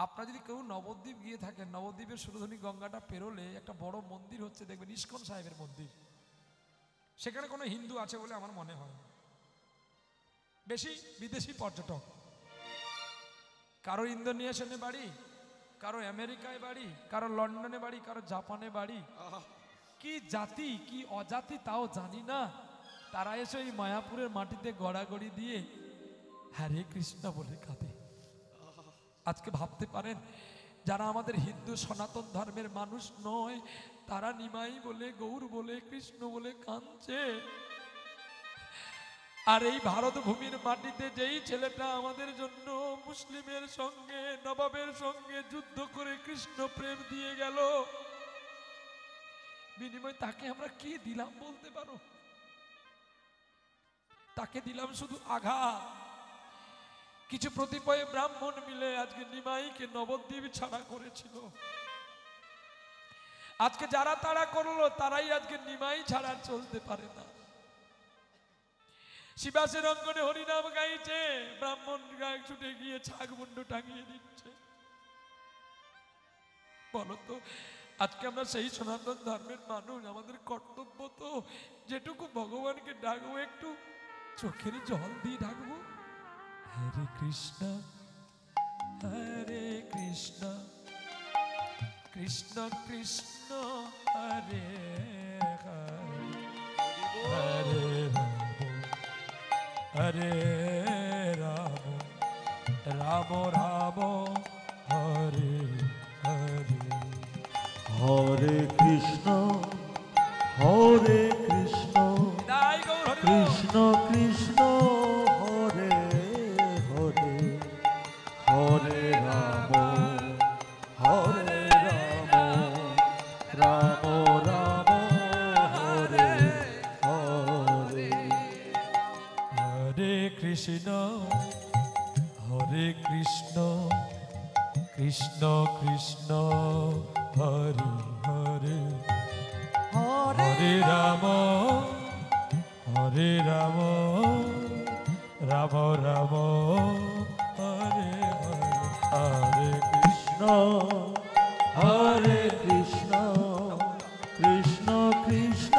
আপনারা যদি কেউ নবদ্বীপ গিয়ে থাকেন, নবদ্বীপের সুরধনী গঙ্গাটা পেরোলে একটা বড় মন্দির হচ্ছে, দেখবেন ইস্কন সাহেবের মন্দির। সেখানে কোনো হিন্দু আছে বলে আমার মনে হয় না, বেশি বিদেশি পর্যটক। কারো ইন্দোনেশিয়ানে বাড়ি, কারো আমেরিকায় বাড়ি, কারো লন্ডনে বাড়ি, কারো জাপানে বাড়ি। কি জাতি কি অজাতি তাও জানি না, তারা এসে এই মায়াপুরের মাটিতে গড়াগড়ি দিয়ে হরে কৃষ্ণ বলে কাঁদে। আজকে ভাবতে পারেন, যারা আমাদের হিন্দু সনাতন ধর্মের মানুষ নয়, তারা নিমাই বলে, গৌর বলে, কৃষ্ণ বলে কাঁদছে। আর এই ভারত ভূমির মাটিতে যেই ছেলেটা আমাদের জন্য মুসলিমের সঙ্গে, নবাবের সঙ্গে যুদ্ধ করে কৃষ্ণ প্রেম দিয়ে গেল, বিনিময় তাকে আমরা কি দিলাম বলতে পারো? তাকে দিলাম শুধু আঘাত। কিছু প্রতিপয় ব্রাহ্মণ মিলে আজকে নিমাইকে নবদ্বীপ ছাড়া করেছিল। আজকে যারা তাড়া করলো তারাই আজকে নিমাই ছাড়া চলতে পারে না। শিবাসের অঙ্গনে হরিনাম গাইছে, ব্রাহ্মণ গায়ে ছুটে গিয়ে ছাগ মুন্ডু টাঙিয়ে দিচ্ছে। বলতো আজকে আমরা সেই সনাতন ধর্মের মানুষ, আমাদের কর্তব্য তো যেটুকু ভগবানকে ডাকবো একটু চোখের জল দিয়ে ডাকবো, হরে কৃষ্ণ কৃষ্ণ কৃষ্ণ হরে হরে হরে রাম রাম রাম হরে হরে হরে কৃষ্ণ কৃষ্ণ কৃষ্ণ হরে হরে হরে রাম রাম রাম হরে হরে হরে কৃষ্ণ কৃষ্ণ কৃষ্ণ হরে হরে হরে রাম রাম রাম হরে হরে হরে কৃষ্ণ হরে কৃষ্ণ কৃষ্ণ কৃষ্ণ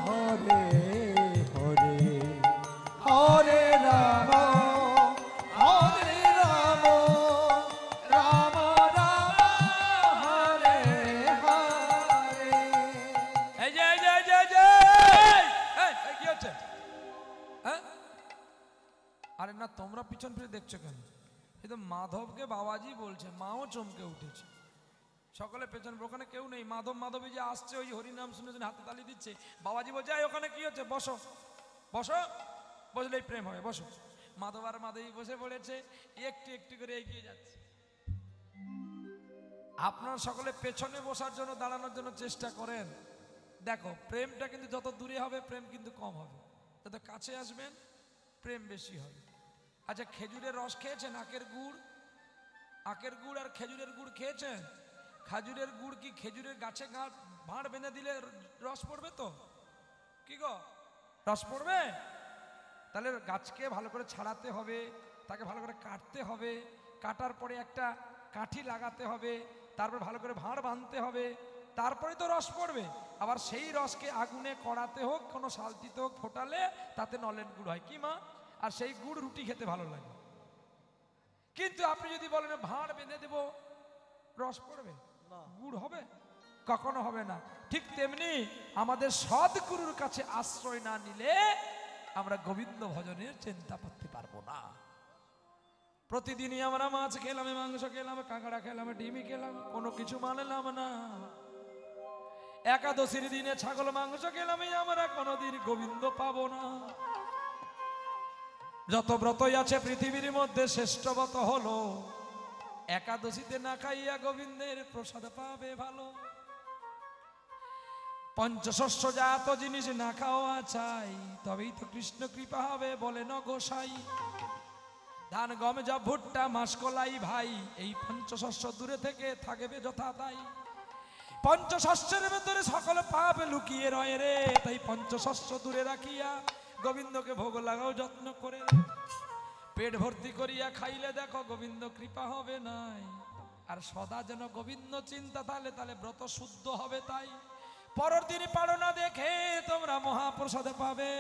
হরে হরে হরে রাম রাম রাম হরে হরে। এই যে কি হচ্ছে? হ্যাঁ, আরে না, তোমরা পিছন ফিরে দেখছো কেন? এই তো মাধবকে বাবাজি বলছে, মাও চমকে উঠেছে। সকলে পেছন, ওখানে কেউ নেই। মাধবী যে আসছে, ওই হরিনাম শুনে হাতে তালি দিচ্ছে। বাবাজি বলছে ওখানে কি হচ্ছে, বসো বসো, বসলেই প্রেম হবে, বসো। মাধব আর মাধবী বসে পড়েছে, একটু একটু করে এগিয়ে যাচ্ছে। আপনারা সকলে পেছনে বসার জন্য, দাঁড়ানোর জন্য চেষ্টা করেন। দেখো, প্রেমটা কিন্তু যত দূরে হবে প্রেম কিন্তু কম হবে, যত কাছে আসবেন প্রেম বেশি হবে। আচ্ছা, খেজুরের রস খেয়েছেন? আখের গুড় আর খেজুরের গুড় খেয়েছেন? খেজুরের গুড় কি খেজুরের গাছে ভাঁড় বেঁধে দিলে রস পড়বে? তো কি গো, রস পড়বে? তাহলে গাছকে ভালো করে ছাড়াতে হবে, তাকে ভালো করে কাটতে হবে, কাটার পরে একটা কাঠি লাগাতে হবে, তারপর ভালো করে ভাঁড় বাঁধতে হবে, তারপরে তো রস পড়বে। আবার সেই রসকে আগুনে কড়াতে হোক, কোনো শালতিতে হোক, ফোটালে তাতে নলেন গুড় হয়, কি মা? আর সেই গুড় রুটি খেতে ভালো লাগে। কিন্তু আপনি যদি বলেন ভাঁড় বেঁধে দেবো, রস পড়বে? গুড় হবে? কখনো হবে না। ঠিক তেমনি আমাদের সদ্গুরুর কাছে আশ্রয় না নিলে আমরা গোবিন্দ ভজনের চিন্তা করতে পারবো না। প্রতিদিনই আমরা মাছ খেলাম, মাংস খেলাম, কাঁকড়া খেলাম, ডিমি খেলাম, কোনো কিছু মানলাম না। একাদশীর দিনে ছাগল মাংস খেলাম, আমরা কোনোদিন গোবিন্দ পাবো না। যত ব্রতই আছে পৃথিবীর মধ্যে শ্রেষ্ঠ ব্রত হলো একাদশীতে না খাইয়া গোবিন্দের প্রসাদ পাবে ভালো। পঞ্চশস্য জাত জিনিস না খাওয়া চাই, তবেই তো কৃষ্ণ কৃপা হবে বলেন গোসাই। ধান গম যব ভুট্টা মাসকলাই ভাই, এই পঞ্চশস্য দূরে থেকে থাকবে যথা তাই। পঞ্চশস্যের ভেতরে সকল পাপ লুকিয়ে রয়ে রে, তাই পঞ্চশস্য দূরে রাখিয়া গোবিন্দকে ভোগ লাগাও যত্ন করে। পেট ভর্তি করিয়া খাইলে দেখো গোবিন্দ কৃপা হবে নাই। আর সদা যেন গোবিন্দ চিন্তা, তাহলে তাহলে ব্রত শুদ্ধ হবে। তাই পরের দিন পালনা দেখে তোমরা মহাপ্রসাদে পাবে,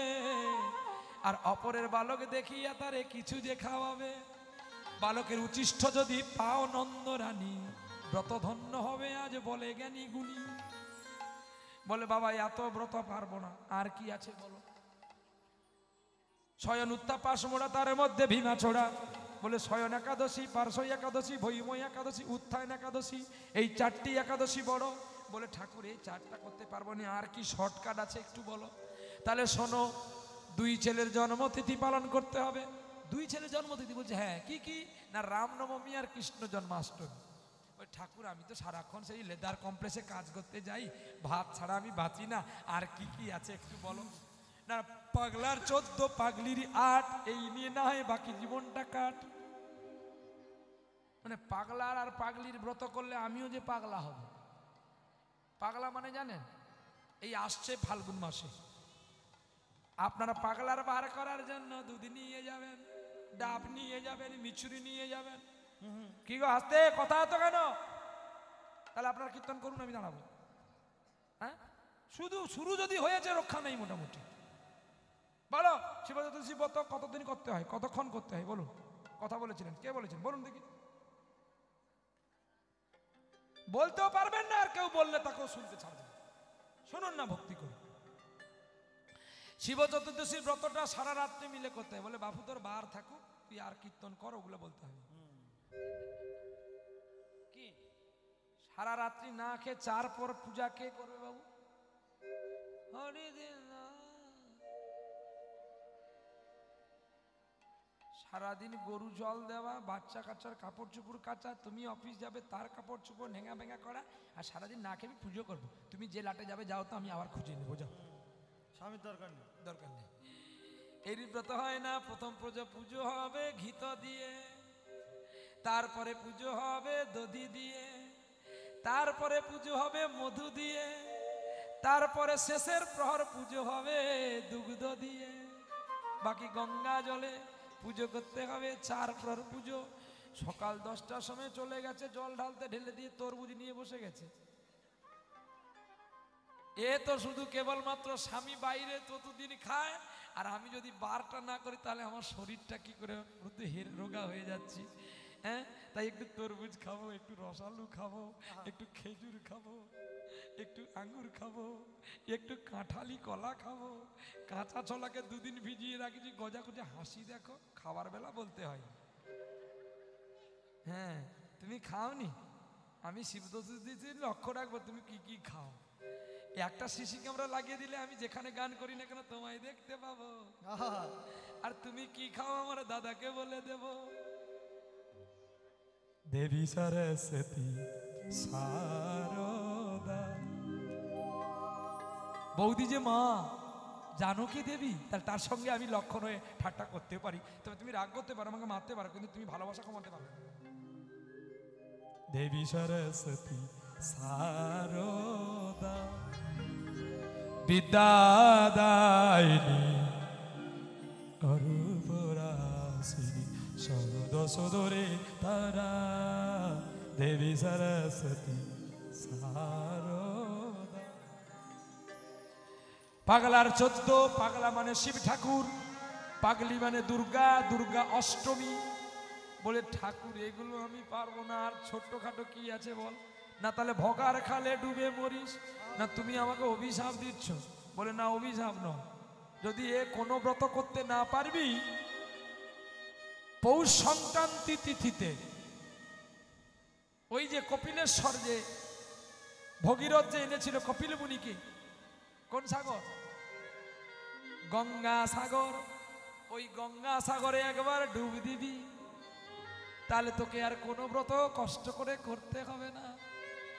আর অপরের বালক দেখিয়া তারে কিছু যে খাওয়াবে। বালকের উচিষ্ঠ যদি পাও নন্দ রানী, ব্রত ধন্য হবে আজ বলে জ্ঞানী গুণী। বলে বাবা এত ব্রত পারবো না, আর কি আছে বলো। শয়ন উত্তাপাস মোড়া, তার মধ্যে ভীমা ছোড়া। বলে শয়ন একাদশী, পার্শ্বই একাদশী, ভৈময় একাদশী, উত্থান একাদশী, এই 4টি একাদশী বড়। বলে ঠাকুর এই 4টা করতে পারবো না, আর কি শর্টকাট আছে একটু বলো। তাহলে শোনো, 2 ছেলের জন্মতিথি পালন করতে হবে। 2 ছেলের জন্মতিথি? বলছে হ্যাঁ। কি কি? না রামনবমী আর কৃষ্ণ জন্মাষ্টমী। ওই ঠাকুর আমি তো সারাক্ষণ সেই লেদার কমপ্লেক্সে কাজ করতে যাই, ভাত ছাড়া আমি বাঁচি না, আর কি কি আছে একটু বলো। না পাগলার 14, পাগলির 8, এই নিয়ে না হয় বাকি জীবনটা কাট। মানে পাগলার আর পাগলির ব্রত করলে আমিও যে পাগলা হব। পাগলা মানে জানেন, এই আসছে ফাল্গুন মাসে আপনারা পাগলার বার করার জন্য দুধ নিয়ে যাবেন, ডাব নিয়ে যাবেন, মিছুরি নিয়ে যাবেন। কি গো হাসতে কথা হতো কেন? তাহলে আপনারা কীর্তন করুন, আমি দাঁড়াবো। হ্যাঁ, শুধু শুরু যদি হয়েছে রক্ষা নেই মোটামুটি। বলো শিব চতুর্দশী ব্রত কতদিন করতে হয়, কতক্ষণ করতে হয় বলুন। কথা বলেছিলেন, কে বলেছেন বলুন দেখি। বলতেও পারবেন না, আর কেউ বললে তাকেও শুনতে ছাড়বেন। শুনুন না, ভক্তি করুন। শিব চতুর্দশীর ব্রতটা সারা রাত্রি মিলে করতে হয়। বলে বাপু তোর বার থাকুক, তুই আর কীর্তন কর, ওগুলো বলতে হবে। কি সারা রাত্রি না খেয়ে 4 পর পূজা কে করবে বাবু? হরিদিন সারাদিন গরু জল দেওয়া, বাচ্চা কাচ্চার কাপড় চোপড় কাচা, তুমি অফিস যাবে তার কাপড় চোপড় নেঙা ভেঙা করা, আর সারাদিন না খেয়ে পুজো করবো। তুমি যে লাটে যাবে যাও তো, আমি আবার খুঁজে নেবো, যাও, স্বামীর দরকার নেই। দরকার নেই। এই ব্রত হয় না। প্রথম পুজো হবে ঘিত দিয়ে, তারপরে পুজো হবে দধি দিয়ে, তারপরে পুজো হবে মধু দিয়ে, তারপরে শেষের প্রহর পুজো হবে দুগ্ধ দিয়ে। বাকি গঙ্গা জলে পুজো করতে হবে। 4 প্রহর পুজো। সকাল 10টার সময় চলে গেছে, জল ঢালতে, ঢেলে দিয়ে তরমুজ নিয়ে বসে গেছে। এ তো শুধু কেবলমাত্র স্বামী বাইরে ততদিন খায়, আর আমি যদি বারটা না করি তাহলে আমার শরীরটা কি করে, রোগা হয়ে যাচ্ছি। হ্যাঁ, তাই একটু তরমুজ খাবো, একটু রসালু খাবো, একটু খেজুর খাবো, একটু আঙ্গুর খাবো, একটু কাঁঠালি কলা খাবো। কাঁচা ছোলাকে 2 দিন ভিজিয়ে রাখছি, গজা গজা হাসি দেখো, খাবার বেলা বলতে হয়। হ্যাঁ, তুমি খাওনি, আমি শিব চতুর্দশীর লক্ষ্য রাখবো তুমি কি কি খাও। একটা সিসি ক্যামেরা লাগিয়ে দিলে আমি যেখানে গান করি না কেন তোমায় দেখতে পাবো। আর তুমি কি খাও আমার দাদাকে বলে দেব। দেবী সরস্বতী সারদা। বৌদি যে মা জানকী দেবী, তাহলে তার সঙ্গে আমি লক্ষণ হয়ে ঠাট্টা করতে পারি। তবে তুমি রাগ করতে পারো, আমাকে মারতে পারো, কিন্তু তুমি ভালোবাসা কমাতে পারো। দেবী সরস্বতী সারদা বিদ্যাদায়িনী অরূপরাশিনী সরদ সদরে তারা। দেবী সরস্বতী সারদা। পাগলার 14, পাগলা মানে শিব ঠাকুর, পাগলি মানে দুর্গা, দুর্গা অষ্টমী। বলে ঠাকুর এগুলো আমি পারবো না, আর ছোট্টখাটো কি আছে বল না। তাহলে ভগার খালে ডুবে মরিস না, তুমি আমাকে অভিশাপ দিচ্ছ। বলে না, অভিশাপ নয়। যদি এ কোনো ব্রত করতে না পারবি, পৌষ সংক্রান্তি তিথিতে ওই যে কপিলেশ্বর যে ভগীরথ যে এনেছিল কপিল মুনিকে, কোন সাগর? গঙ্গা সাগর। ওই গঙ্গা সাগরে একবার ডুব দিবি, তাহলে তোকে আর কোনো ব্রত কষ্ট করে করতে হবে না।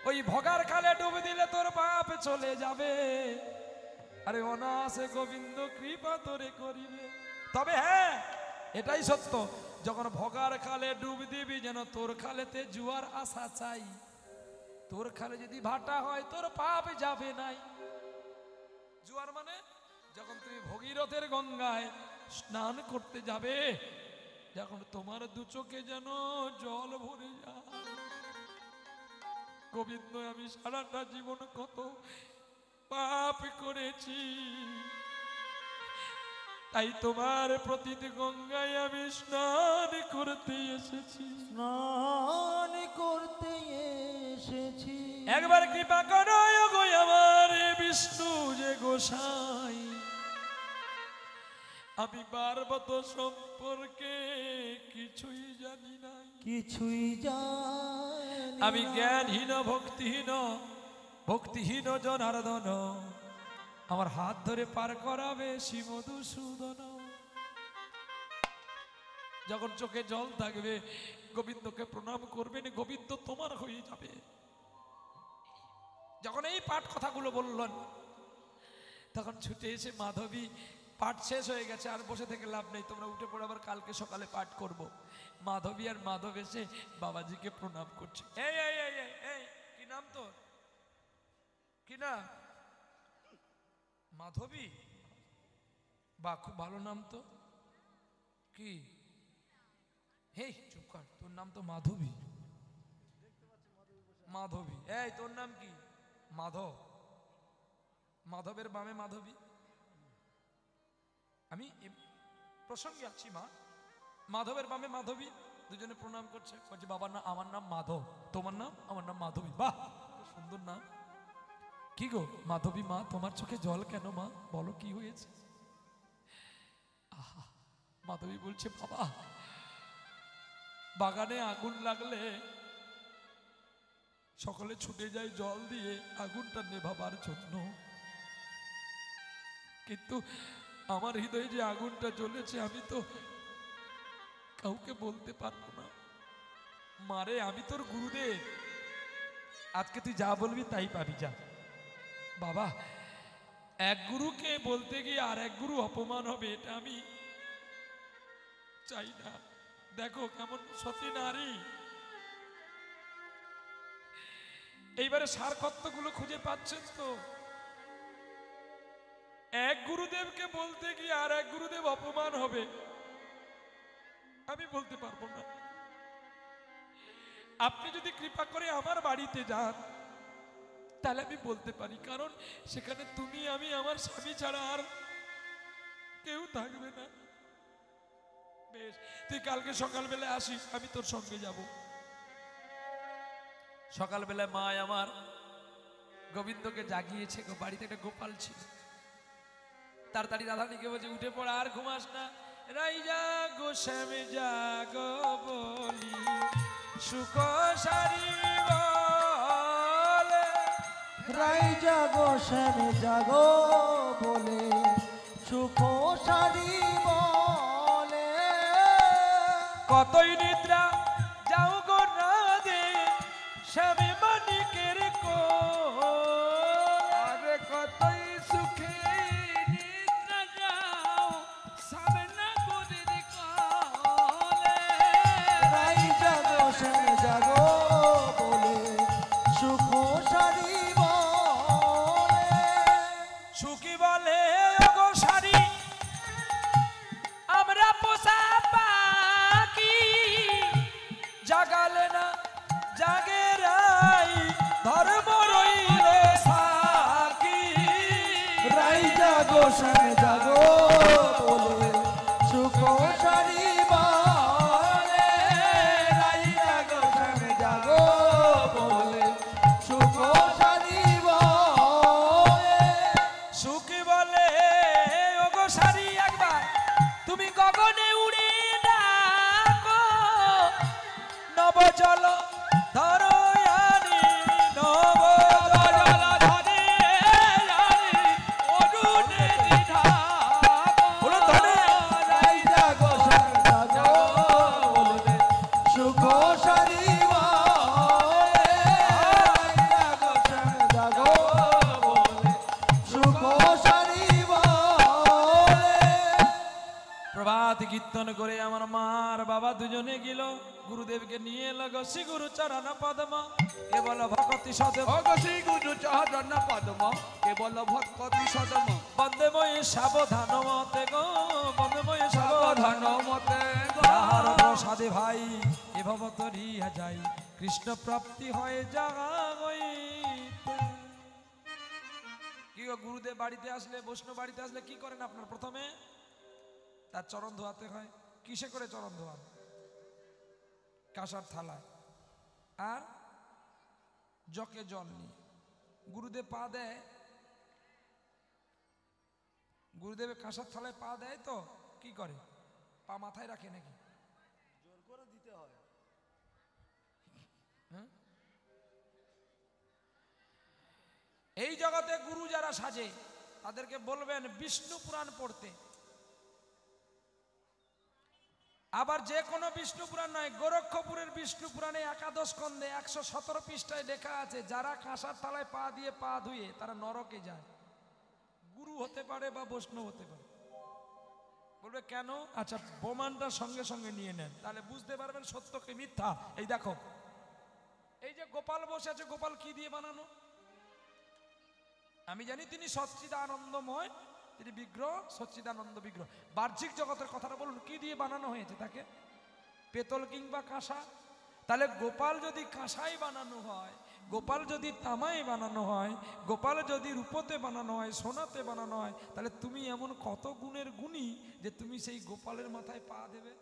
ওই ভগার খালে ডুব দিলে তোর পাপ চলে যাবে, আরে অনাসে গোবিন্দ কৃপা তোরে করিবে। তবে হ্যাঁ, এটাই সত্য, যখন ভগার খালে ডুব দিবি যেন তোর খালেতে জুয়ার আশা চাই। তোর খালে যদি ভাটা হয় তোর পাপ যাবে নাই। জুয়ার মানে যখন তুমি ভগীরথের গঙ্গায় স্নান করতে যাবে, যখন তোমার 2 চোখে যেন জল ভরে যায়, গোবিন্দ আমি সারাটা জীবন কত পাপ করেছি, তাই তোমার প্রতিটি গঙ্গায় আমি স্নান করতে এসেছি। স্নান করতে এসেছি। একবার কৃপা করো গো আমার বিষ্ণু যে গোসাই, আমি পার্বত সম্পর্কে কিছুই জানি না, কিছুই জানি আমি জ্ঞানহীন ভক্তিহীন জনার্দন, আমার হাত ধরে পার করাবে শ্রী মধুসূদন। যখন চোখে জল থাকবে গোবিন্দকে প্রণাম করবেন, গোবিন্দ তোমার হয়ে যাবে। যখন এই পাঠ কথাগুলো বললেন তখন ছুটে এসে মাধবী, পাঠ শেষ হয়ে গেছে আর বসে থেকে লাভ নেই, তোমরা উঠে পড়ে আবার কালকে সকালে পাঠ করব। মাধবী আর মাধব এসে বাবাজিকে প্রণাম করছে। এই এই এই এই এই কি নাম তোর? কি নাম? মাধবী? বা খুব ভালো নাম তো। কি? হেই চুপ কর, তোর নাম তো মাধবী। মাধবী, এই তোর নাম কি? মাধব। মাধবের বামে মাধবী। আমি প্রসঙ্গে আছি মা। মাধবের বামে মাধবী, দুজনে প্রণাম করছে। বলছে বাবার নাম, আমার নাম মাধব, তোমার নাম? আমার নাম মাধবী। বাহ সুন্দর নাম। কি গো মাধবী মা, তোমার চোখে জল কেন মা, বলো কি হয়েছে? আহা, মাধবী বলছে বাবা, বাগানে আগুন লাগলে সকলে ছুটে যায় জল দিয়ে আগুনটা নেভাবার জন্য, কিন্তু আমার হৃদয়ে যে আগুনটা জ্বলেছে আমি তো কাউকে বলতে পারবো না। মারে আমি তোর গুরুদেব, আজকে তুই যা বলবি তাই পাবি, যা। বাবা, এক গুরুকে বলতে গিয়ে আর এক গুরু অপমান হবে, এটা আমি চাই না। দেখো কেমন সতী নারী। এইবারে সারকত্বগুলো খুঁজে পাচ্ছেন তো? এক গুরুদেবকে বলতে গিয়ে আর এক গুরুদেব অপমান হবে, আমি বলতে পারবো না। আপনি যদি কৃপা করে আমার বাড়িতে যান তাহলে আমি বলতে পারি, কারণ সেখানে তুমি আমি আমার স্বামী ছাড়া আর কেউ থাকবে না। বেশ, তুই কালকে সকালবেলা আসিস, আমি তোর সঙ্গে যাব। সকালবেলায় মা আমার গোবিন্দকে জাগিয়েছে, বাড়িতে একটা গোপাল ছিল। তাড়াতাড়ি রাধানীকে বলছে উঠে পড়া, আর ঘুমাস না, রাই জাগো শ্যামে জাগো বলি সুখ সারি বলে, রাই জাগো শ্যামে জাগো বলে সুখ সারি বলে, কতই নিদ্রা যাও গো রাধে শ্যামে মানিকের কোলে, কতই সুখে নিদ্রা যাও সামনা গোদের কোলে, রাই জাগো শ্যামে জাগো বলে সুখ সারি বলে, সুখী বলে ওগো সারি আমরা পোষা পাখি, জাগালে না জাগে রাই ধর্ম রইল সাকি, রাই জাগো শ্যামে জাগো বলে সুখ সারি বলে, রাই জাগো শ্যামে জাগো বলে সুখ সারি বলে, সুখী বলে ওগো সারি একবার তুমি গগনে উড়ে ডাকো নব জল ধরয়ানি, নব জল ধরে অরুণে ঢাকো, বলো ধরে রাই জাগো শ্যামে জাগো বলে সুখ সারি বলে, রাই জাগো শ্যামে জাগো বলে সুখ সারি বলে। প্রভাত কীর্তন করে আমার মার বাবা দুজনে গেল, গুরুদেবকে নিয়ে এলো গো শ্রী গুরু চরণ পদ্ম, কেবল ভকতি সদেব শ্রী গুরু চরণ পদ্ম কেবল ভক্তি সদম, বন্দেময় সাবধান মতে গো, বন্দেময় সাবধান সাবধান মতে যাহার প্রসাদে ভাই এ ভবতরিয়া যাই, কৃষ্ণ প্রাপ্তি হয়ে যায়। গুরুদেব বাড়িতে আসলে, বৈষ্ণব বাড়িতে আসলে কি করেন আপনার? প্রথমে তার চরণ ধোয়াতে হয়। কিসে করে চরণ ধোয়ান? কাঁসার থালায় আর জকে জল নিয়ে। গুরুদেব পা দেয়, গুরুদেবের কাঁসার থালায় পা দেয় তো কি করে? পা মাথায় রাখে নাকি? জোর করে দিতে হয়। হ্যাঁ? এই জগতে গুরু যারা সাজে তাদেরকে বলবেন বিষ্ণু পুরাণ পড়তে। আবার যে কোনো বিষ্ণু পুরাণ নয়, গোরক্ষপুরের বিষ্ণু পুরাণে একাদশ স্কন্ধে 117 পৃষ্ঠায় লেখা আছে, যারা কাঁসার থালায় পা দিয়ে পা ধুয়ে তারা নরকে যায়। গুরু হতে পারে বা বৈষ্ণব হতে পারে। বলবে কেন? আচ্ছা, প্রমাণটা সঙ্গে সঙ্গে নিয়ে নেন, তাহলে বুঝতে পারবেন সত্য কি মিথ্যা। এই দেখো, এই যে গোপাল বসে আছে, গোপাল কি দিয়ে বানানো? আমি জানি তিনি সচ্চিদানন্দময়, তিনি বিগ্রহ, সচ্চিদানন্দ বিগ্রহ। বাহ্যিক জগতের কথাটা বলুন, কি দিয়ে বানানো হয়েছে তাকে? পেতল কিংবা কাঁসা? তাহলে গোপাল যদি কাঁসায় বানানো হয়, গোপাল যদি তামায় বানানো হয়, গোপাল যদি রূপতে বানানো হয়, সোনাতে বানানো হয়, তাহলে তুমি এমন কত গুণের গুণী যে তুমি সেই গোপালের মাথায় পা দেবে?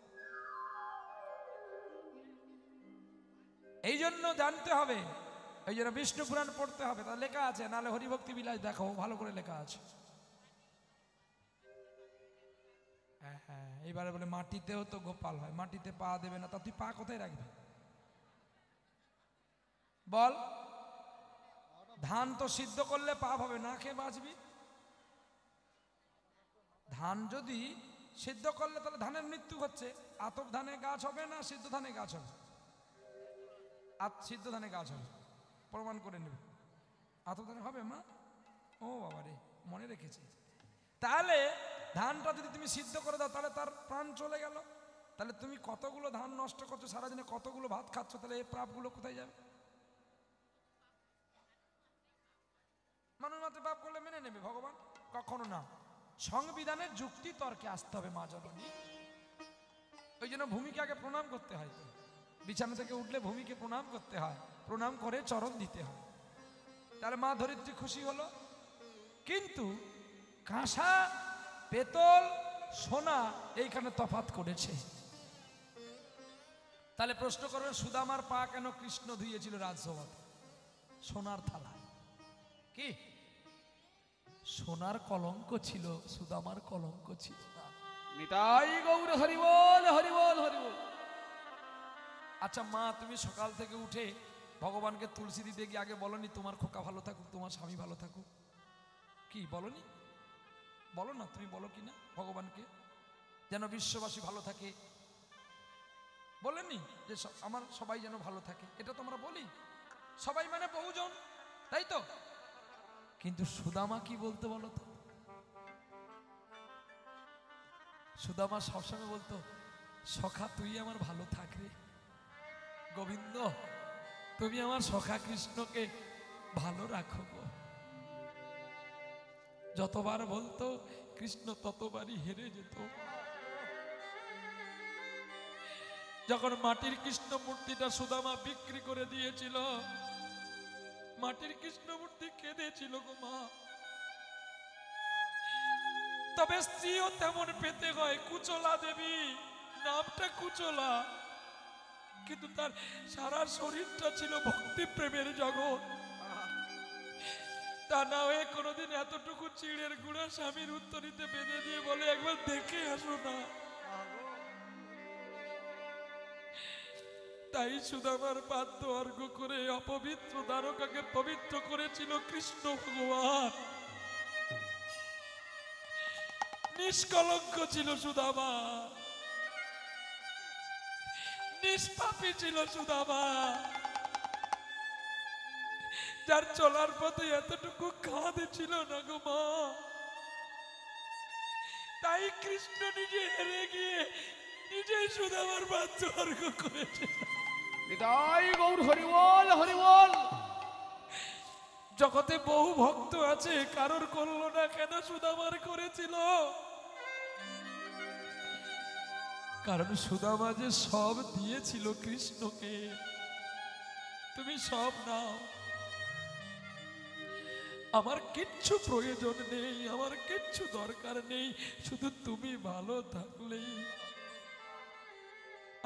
এই জন্য জানতে হবে, এই জন্য বিষ্ণু পুরাণ পড়তে হবে। তা লেখা আছে, নাহলে হরিভক্তি বিলাস দেখো, ভালো করে লেখা আছে। হ্যাঁ হ্যাঁ, এইবারে বলে মাটিতেও তো গোপাল হয়, মাটিতে পা দেবে না, তা তুই পা কোথায় রাখবি বল? ধান তো সিদ্ধ করলে পাপ হবে, না খেয়ে বাঁচবি? ধান যদি সিদ্ধ করলে তাহলে ধানের মৃত্যু হচ্ছে। আতপ ধানে গাছ হবে না সিদ্ধ ধানে গাছ হবে? সিদ্ধ ধানে গাছ হবে, প্রমাণ করে নেবে। আতপ ধানে হবে মা? ও বাবা রে, মনে রেখেছি। তাহলে ধানটা যদি তুমি সিদ্ধ করে দাও তাহলে তার প্রাণ চলে গেল। তাহলে তুমি কতগুলো ধান নষ্ট করছো সারাদিনে, কতগুলো ভাত খাচ্ছ, তাহলে এই পাপগুলো কোথায় যাবে? মানুষ মাত্র পাপ করলে মেনে নেবে ভগবান? কখনো না। সংবিধানের যুক্তি তর্কে আসতে হবে মা জননী। ওই জন্য ভূমিকে আগে প্রণাম করতে হয়। তো বিছানা থেকে উঠলে ভূমিকে প্রণাম করতে হয়, প্রণাম করে চরণ দিতে হয়, তাহলে মা ধরিত্রী খুশি হলো। কিন্তু কাঁসা, পেতল, সোনা এইখানে তফাৎ করেছে। তাহলে প্রশ্ন করবে, সুদামার পা কেন কৃষ্ণ ধুয়েছিল রাজসভাতে? সোনার থালা কি? সোনার কলঙ্ক ছিল, সুদামার কলঙ্ক ছিল না। নিতাই গৌর হরিবল হরিবল হরিবল। আচ্ছা মা, তুমি সকাল থেকে উঠে ভগবানকে তুলসী দিতে গিয়ে আগে বলনি তোমার খোকা ভালো থাকুক, তোমার স্বামী ভালো থাকুক? কি বলনি? বলো না, তুমি বলো কি না ভগবানকে যেন বিশ্ববাসী ভালো থাকে? বলেননি যে আমার সবাই যেন ভালো থাকে? এটা তো আমরা বলি, সবাই মানে বহুজন, তাই তো? কিন্তু সুদামা কি বলতো বলো তো? সুদামা সবসময় বলতো, সখা তুই আমার ভালো থাক রে গোবিন্দ, তুমি আমার সখা কৃষ্ণকে ভালো রাখো গো। যতবার বলতো কৃষ্ণ ততবারই হেরে যেত। যখন মাটির কৃষ্ণ মূর্তিটা সুদামা বিক্রি করে দিয়েছিল, মাটির কৃষ্ণ মূর্তি কেঁদেছিল গো মা। তবে স্ত্রীও তেমন পেতে হয়, কুচলা দেবী, নামটা কুচলা, কিন্তু তার সারা শরীরটা ছিল ভক্তি প্রেমের জগৎ। তা না হয়ে কোনোদিন এতটুকু চিড়ের গুঁড়া স্বামীর উত্তরিতে বেঁধে দিয়ে বলে, একবার দেখে আসো না। তাই সুদামার বাধ্য অর্ঘ করে অপবিত্র দ্বারকাকে পবিত্র করেছিল কৃষ্ণ ভগবান। নিষ্কলঙ্ক ছিল সুদামা, নিষ্পাপী ছিল সুদামা, যার চলার পথে এতটুকু কাঁধে ছিল না গো মা। তাই কৃষ্ণ নিজে হেরে গিয়ে নিজেই সুদামার বাধ্য অর্ঘ করেছে। নিতাই গৌর হরিবল হরিবল। জগতে বহু ভক্ত আছে, কারোর করলো না কেন? সুদামার করেছিল। কারণ সুদামা যে সব দিয়েছিল কৃষ্ণকে। তুমি সব নাও, আমার কিচ্ছু প্রয়োজন নেই, আমার কিচ্ছু দরকার নেই, শুধু তুমি ভালো থাকলেই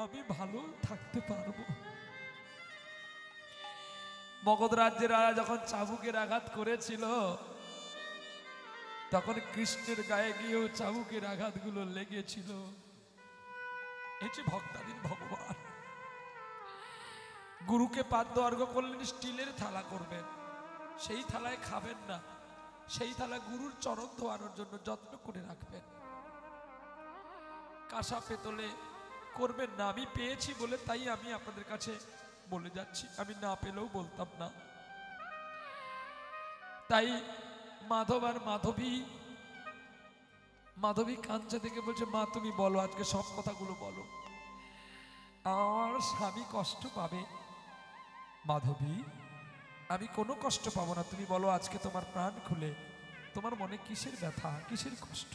আমি ভালো থাকতে পারবো। মগধ রাজ্যের রাজা যখন চাবুকের আঘাত করেছিল, তখন কৃষ্ণের গায়ে গিয়েও চাবুকের আঘাতগুলো লেগেছিল। এই যে ভক্তাধীন ভগবান, গুরুকে পাদ্য অর্ঘ্য করলেন, স্টিলের থালা করবেন, সেই থালায় খাবেন না, সেই থালা গুরুর চরণ ধোয়ানোর জন্য যত্ন করে রাখবেন। কাঁসা পেতলে করবেন না। আমি পেয়েছি বলে তাই আমি আপনাদের কাছে বলে যাচ্ছি, আমি না পেলেও বলতাম না। তাই মাধব আর মাধবী, মাধবী কাঞ্চা থেকে বলছে, মা তুমি বলো, আজকে সব কথাগুলো বলো, আমার স্বামী কষ্ট পাবে। মাধবী, আমি কোনো কষ্ট পাবো না, তুমি বলো আজকে তোমার প্রাণ খুলে তোমার মনে কিসের ব্যথা, কিসের কষ্ট।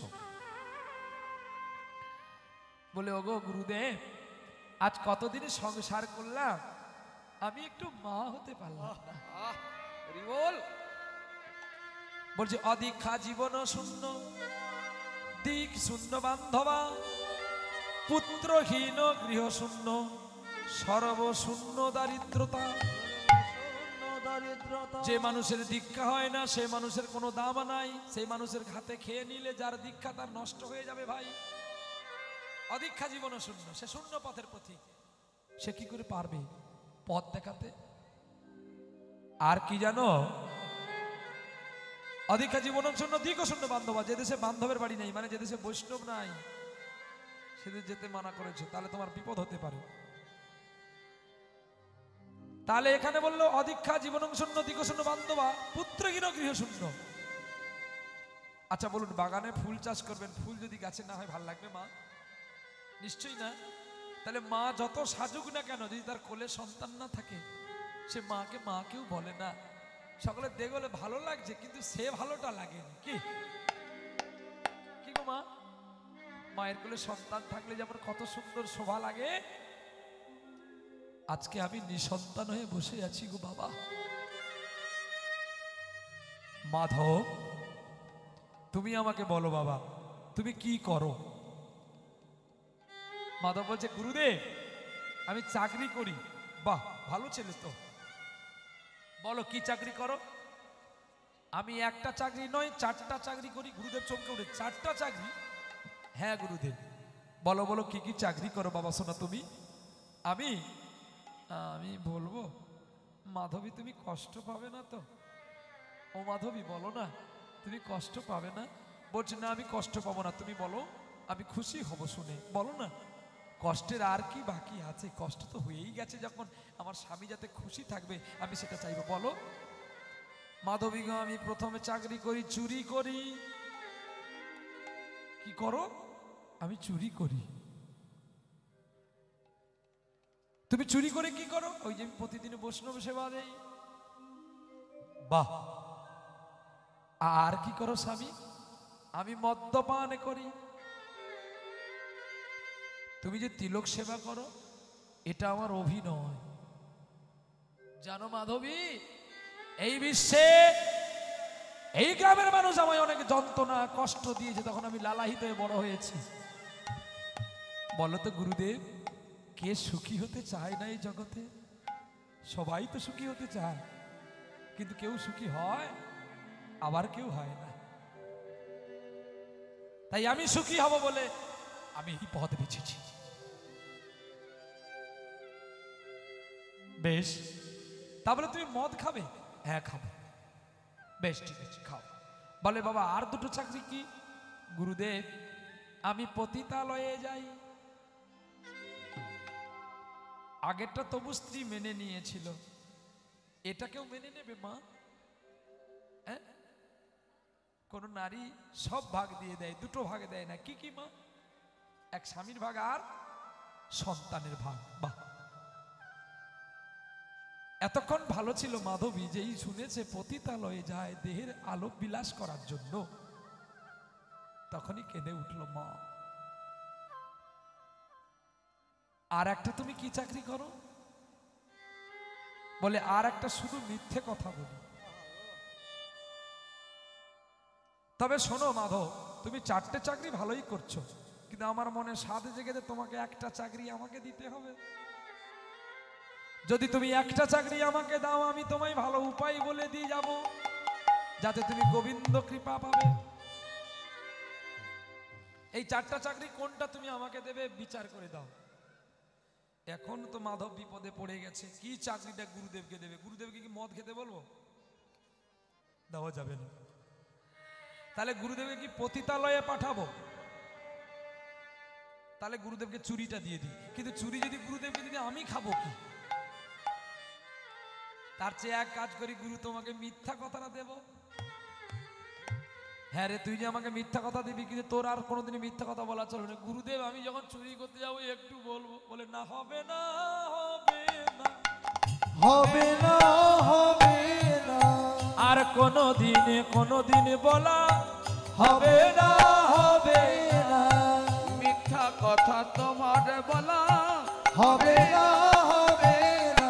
বলে, ওগো গুরুদেব, আজ কতদিন সংসার করলাম, আমি একটু মা হতে পারলাম না। হরিবল। বলছে, অদীক্ষা জীবন শূন্য, দিক শূন্য বান্ধবা, পুত্রহীন গৃহ শূন্য, সর্বশূন্য দারিদ্রতা। যে মানুষের দীক্ষা হয় না, সে মানুষের কোনো দাম নাই। সেই মানুষের হাতে খেয়ে নিলে যার দীক্ষা তার নষ্ট হয়ে যাবে ভাই। অদীক্ষা জীবন শূন্য, সে শূন্য পথের পথিক। সে কি করে পারবে পথ দেখাতে? আর কি জানো, অদীক্ষা জীবন শূন্য, দিক শূন্য বান্ধবা। যে দেশে বান্ধবের বাড়ি নেই, মানে যে দেশে বৈষ্ণব নাই, সেদিন যেতে মানা করেছে, তাহলে তোমার বিপদ হতে পারে। তাহলে এখানে বললো অদীক্ষা জীবন শূন্য, দিক শূন্য বান্ধবা, পুত্রহীন গৃহ শূন্য। আচ্ছা বলুন, বাগানে ফুল চাষ করবেন, ফুল যদি গাছে না হয় ভাল লাগবে মা? নিশ্চয়ই না। তাহলে মা যত সাজুক না কেন, যদি তার কোলে সন্তান না থাকে, সে মাকে মা কেউ বলে না। সকলে দেখলে ভালো লাগছে, কিন্তু সে ভালোটা লাগেনি। কি কি গো মা, মায়ের কোলে সন্তান থাকলে যেমন কত সুন্দর শোভা লাগে। আজকে আমি নিঃসন্তান হয়ে বসে আছি গো বাবা। মাধব, তুমি আমাকে বলো বাবা, তুমি কি করো? মাধব বলছে, গুরুদেব আমি চাকরি করি। বাহ, ভালো ছেলে তো, বলো কি চাকরি করো? আমি একটা চাকরি নয়, 4টা চাকরি করি। গুরুদেব চমকে উঠে, 4টা চাকরি? হ্যাঁ গুরুদেব। বলো বলো কি কি চাকরি করো বাবা শোনা তুমি? আমি আমি বলবো? মাধবী তুমি কষ্ট পাবে না তো? ও মাধবী বলো না, তুমি কষ্ট পাবে না? বলছে, না আমি কষ্ট পাবো না, তুমি বলো, আমি খুশি হব শুনে। বলো না, কষ্টের আর কি বাকি আছে? কষ্ট তো হয়েই গেছে, যখন আমার স্বামী যাতে খুশি থাকবে আমি সেটা চাইবো। বলো। মাধবী গো, আমি প্রথমে চাকরি করি, চুরি করি। কি করো? আমি চুরি করি। তুমি চুরি করে কি করো? ওই যে আমি প্রতিদিন বৈষ্ণব সেবা দেই। বাহ। আর কি করো স্বামী? আমি মদ্যপান করি। তুমি যে তিলক সেবা করো, এটা আমার অভিনয়। জানো মাধবী, এই বিশ্বে এই গ্রামের মানুষ আমায় অনেক যন্ত্রণা কষ্ট দিয়েছে, তখন আমি লালাহিত হয়ে বড় হয়েছি। বলো তো গুরুদেব, কে সুখী হতে চায় না এই জগতে? সবাই তো সুখী হতে চায়, কিন্তু কেউ সুখী হয়, আবার কেউ হয় না। তাই আমি সুখী হব বলে আমি এই পথ বেছেছি। বেশ, তাহলে তুমি মদ খাবে? হ্যাঁ খাবো। বেশ ঠিক আছে, খাও। বলে, বাবা আর 2টো চাকরি কি? গুরুদেব আমি পতিতালয়ে যাই। আগেরটা তবু স্ত্রী মেনে নিয়েছিল, এটাকেও মেনে নেবে মা? হ্যাঁ, কোন নারী সব ভাগ দিয়ে দেয়, 2টো ভাগ দেয় না। কি কি মা? এক স্বামীর ভাগ আর সন্তানের ভাগ। বাহ, এতক্ষণ ভালো ছিল মাধবী, যেই শুনেছে পতিতালয়ে যায় দেহের আলোক বিলাস করার জন্য, তখনই কেঁদে উঠল মা। আর একটা তুমি কি চাকরি করো? বলে, আর একটা শুধু মিথ্যে কথা বলি। তবে শোনো মাধব, তুমি 4টে চাকরি ভালোই করছো, কিন্তু আমার মনে সাধ জেগেছে তোমাকে একটা চাকরি আমাকে দিতে হবে। যদি তুমি একটা চাকরি আমাকে দাও, আমি তোমায় ভালো উপায় বলে দিয়ে যাব, যাতে তুমি গোবিন্দ কৃপা পাবে। এই 4টা চাকরি কোনটা তুমি আমাকে দেবে বিচার করে দাও। এখন তো মাধব বিপদে পড়ে গেছে, কি চাকরিটা গুরুদেবকে দেবে? গুরুদেবকে কি মদ খেতে বলবো? দেওয়া যাবে না। তাহলে গুরুদেবকে কি পতিতালয়ে পাঠাবো? তাহলে গুরুদেবকে চুরিটা দিয়ে দিই। কিন্তু চুরি যদি গুরুদেবকে দিদি, আমি খাবো কি? তার চেয়ে এক কাজ করি, গুরু তোমাকে মিথ্যা কথাটা দেব। হ্যাঁ রে, তুই যে আমাকে মিথ্যা কথা দিবি, কিন্তু তোর আর কোনোদিনই মিথ্যা কথা বলা চলবে না। গুরুদেব, আমি যখন চুরি করতে যাবো একটু বলবো। বলে না, হবে না, হবে না, হবে না, হবে না, আর কোনোদিনে বলা হবে না, হবে না, মিথ্যা কথা তোমার বলা হবে না, হবে না।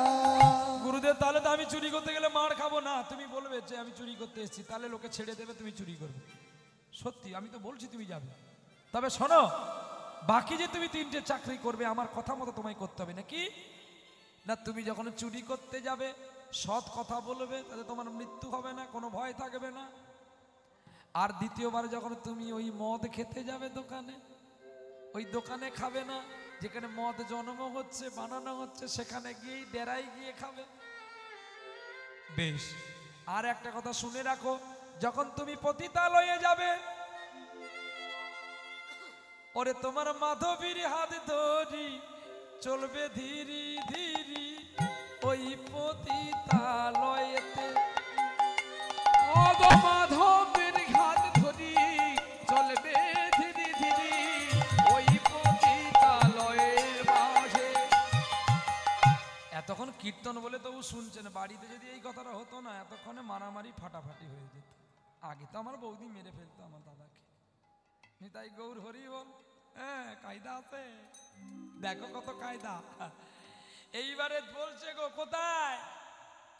গুরুদেব, তাহলে তো আমি চুরি করতে গেলে মার খাবো না। তুমি বলবে যে আমি চুরি করতে এসেছি, তাহলে লোকে ছেড়ে দেবে, তুমি চুরি করবে। সত্যি, আমি তো বলছি তুমি যাবে। তবে শোনো, বাকি যে তুমি 3টে চাকরি করবে, আমার কথা মতো তোমায় করতে হবে নাকি? না, তুমি যখন চুরি করতে যাবে সৎ কথা বলবে, তাতে তোমার মৃত্যু হবে না, কোনো ভয় থাকবে না। আর দ্বিতীয়বার যখন তুমি ওই মদ খেতে যাবে দোকানে, ওই দোকানে খাবে না, যেখানে মদ জন্ম হচ্ছে, বানানো হচ্ছে, সেখানে গিয়েই ডেরায় গিয়ে খাবে। বেশ। আর একটা কথা শুনে রাখো, যখন তুমি পতিতালয়ে যাবে, ওরে তোমার মাধবীর হাত ধরি চলবে ধীরে ধীরে ওই পতিতালয়েতে। মাধবের হাত ধরি চলবে ধীরে ধীরে ওই পতিতালয়ের মাঝে। এতক্ষণ কীর্তন বলে তবু শুনছেন, বাড়িতে যদি এই কথাটা হতো না, এতক্ষণে মারামারি ফাটাফাটি হয়ে যেত। আগে তো আমার বৌদি মেরে ফেলতো আমার দাদাকে। নিতাই গৌর হরি বল। হ্যাঁ, কায়দা আছে, দেখো কত কায়দা। এইবারে বলছে গো কোথায়?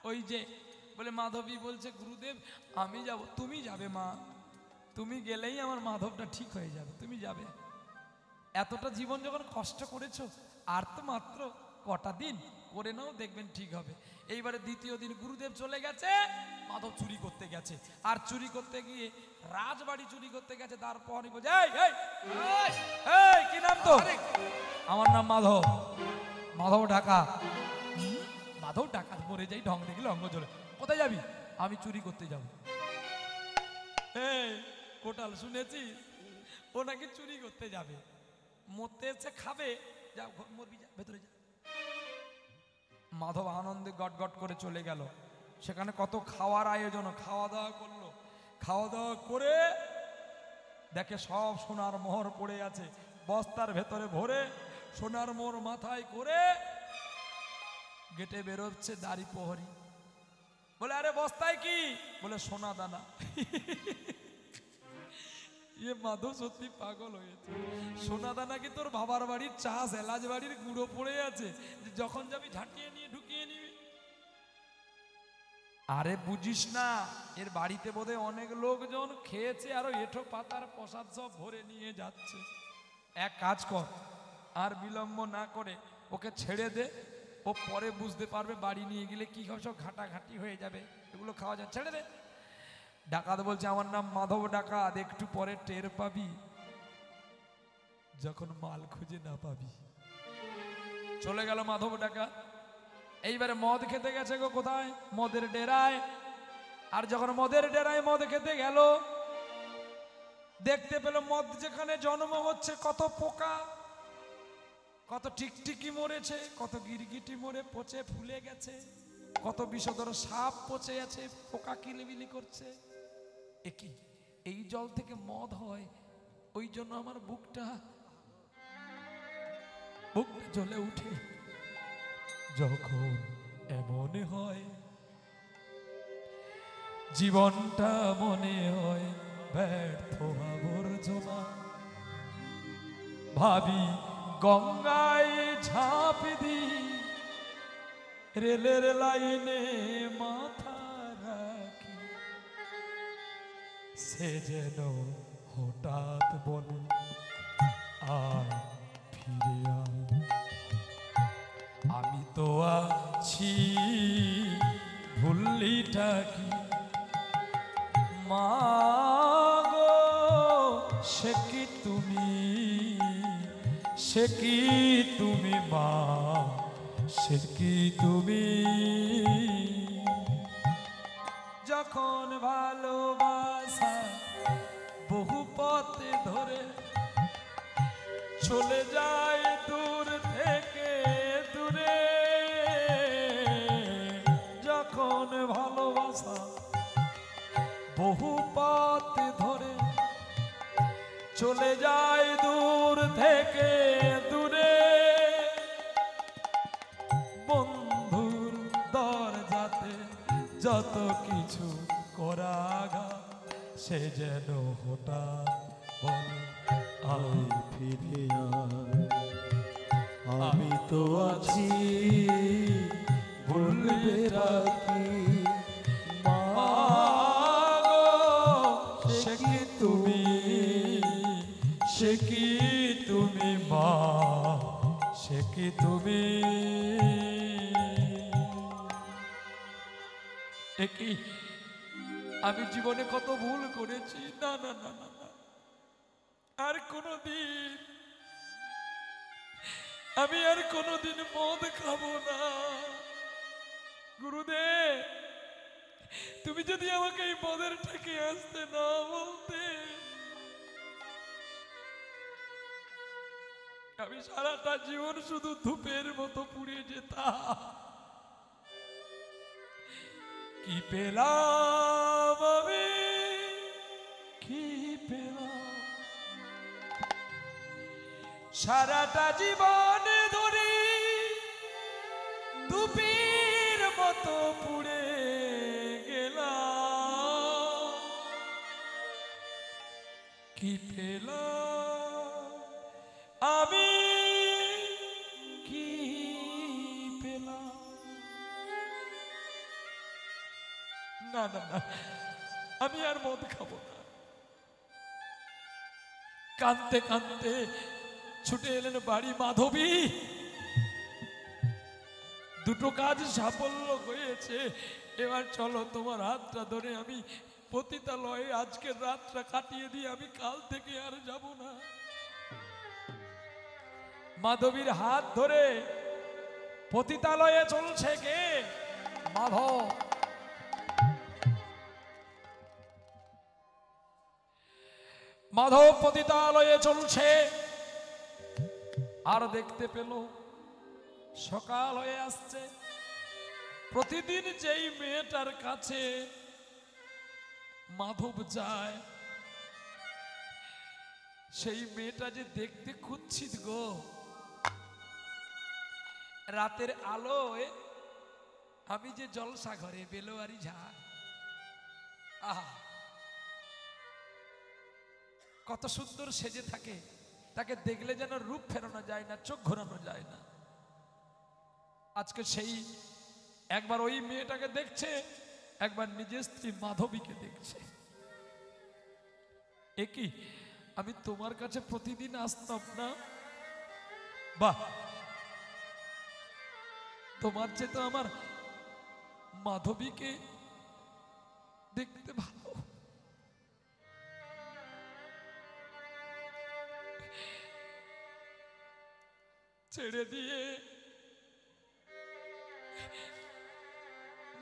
ওই যে বলে মাধবী বলছে, গুরুদেব আমি যাব। তুমি যাবে মা, তুমি গেলেই আমার মাধবটা ঠিক হয়ে যাবে, তুমি যাবে। এতটা জীবন যখন কষ্ট করেছো, আর তো মাত্র কটা দিন করে নাও, দেখবেন ঠিক হবে। এইবারে দ্বিতীয় দিন গুরুদেব চলে গেছে, মাধব চুরি করতে গেছে। আর চুরি করতে গিয়ে রাজবাড়ি চুরি করতে গেছে। তারপরই বলছে, এই এই এই, কি নাম তো? আমার নাম মাধব, মাধব ঢাকা। মাধব ঢাকা, মরে যাই ঢং দেখলে অঙ্গ জ্বলে। কোথায় যাবি? আমি চুরি করতে যাব। এই কোটাল, শুনেছিস? ও নাকি চুরি করতে যাবে, মরতে এসে খাবে। যা, মরবি, যা ভেতরে যা। মাধব আনন্দে গট গট করে চলে গেল। সেখানে কত খাওয়ার আয়োজন, খাওয়া দাওয়া করলো। খাওয়া দাওয়া করে দেখে সব সোনার মোহর পড়ে আছে, বস্তার ভেতরে ভরে সোনার মোহর মাথায় করে গেটে বেরোচ্ছে দাড়ি প্রহরী। বলে, আরে বস্তায় কি? বলে, সোনা দানা। ইয়ে মাধব সত্যি পাগল হয়েছে। সোনা দানা কি তোর বাবার বাড়ির চাষ, এলাচ বাড়ির গুঁড়ো পড়ে আছে, যখন যাবি ঝাঁটিয়ে নিয়ে ঢুকিয়ে নিবি? আরে বুঝিস না, এর বাড়িতে বোধহয় অনেক লোকজন খেয়েছে, আরো এঁঠো পাতার প্রসাদ সব ভরে নিয়ে যাচ্ছে। এক কাজ কর, আর বিলম্ব না করে ওকে ছেড়ে দে, ও পরে বুঝতে পারবে, বাড়ি নিয়ে গেলে কি হবে, সব ঘাটাঘাটি হয়ে যাবে, এগুলো খাওয়া যায়, ছেড়ে দে। ডাকাত বলছে, আমার নাম মাধব ডাকাত, একটু পরে টের পাবি যখন মাল খুঁজে না পাবি। চলে গেল মাধব ডাকাত। এইবারে মদ খেতে গেছে গো কোথায়? মদের ডেরায়। আর যখন মদের ডেরায় মদ খেতে গেল, দেখতে পেল মদ যেখানে জন্ম হচ্ছে, কত পোকা, কত টিকটিকি মরেছে, কত গিরগিটি মরে পচে ফুলে গেছে, কত বিষধর সাপ পচে আছে, পোকা কিলিবিলি করছে। একই, এই জল থেকে মদ হয়, ওই জন্য আমার বুকটা জ্বলে উঠে যখন এমন হয়। জীবনটা মনে হয় ব্যর্থ আবর্জনা। ভাবি গঙ্গায় ঝাঁপ দি, রেলের লাইনে মাথা রাখি, সে যেন হঠাৎ বলে আয় ফিরে আয়। আমি তো আছি ভুললিটা কি মা গো, সে কি তুমি, সে কি তুমি মা, সে কি তুমি। যখন ভালোবাসা বহু পথে ধরে চলে যায় দূর থেকে দূরে, যখন ভালোবাসা বহু পথ ধরে চলে যায় দূর থেকে দূরে, বন্ধুর দরজাতে যত কিছু করাঘা সে যেন হঠাৎ বলে আয় ফিরে আয়। আমি তো আছি বলবে রাখি মা গো, সে কি তুমি, সে কি তুমি মা, সে কি তুমি। একই আমি জীবনে কত ভুল করেছি, না না না না না, আর কোনদিন আমি আর কোনদিন মদ খাবো না। গুরুদেব, তুমি যদি আমাকে এই মদের থেকে আসতে না বলতে, আমি সারাটা জীবন শুধু ধূপের মতো পুড়ে যেতাম। কি পেলাম আমি, কি পেলাম, সারাটা জীবন ধরে ধূপের মতো পুড়ে গেলাম। কি পেলাম আমি, কি পেলাম। না না না, আমি আর মদ খাবো না। কাঁদতে কাঁদতে ছুটে এলেন বাড়ি মাধবী। দুটো কাজ সাফল্য হয়েছে, এবার চলো তোমার হাতটা ধরে আমি পতিতালয়ে আজকের রাতটা কাটিয়ে দিয়ে আমি কাল থেকে আর যাব না। মাধবীর হাত ধরে পতিতালয়ে চলছে কে? মাধব। মাধব পতিতালয়ে চলছে, আর দেখতে পেল সকাল হয়ে আসছে। প্রতিদিন যেই মেয়েটার কাছে মাধব যায়, সেই মেয়েটা যে দেখতে কুৎসিত গো। রাতের আলোয় আমি যে জলসা ঘরে বেলোয়ারি ঝাড়, আহা কত সুন্দর সেজে থাকে, তাকে দেখলে যেন রূপ ফেরানো যায় না, চোখ ঘোরানো যায় না। আজকে সেই একবার ওই মেয়েটাকে দেখছে, একবার নিজের স্ত্রী মাধবীকে দেখছে। একই আমি তোমার কাছে প্রতিদিন আসতাম না, বাহ তোমার চেয়ে তো আমার মাধবীকে দেখতে ভালো। ছেড়ে দিয়ে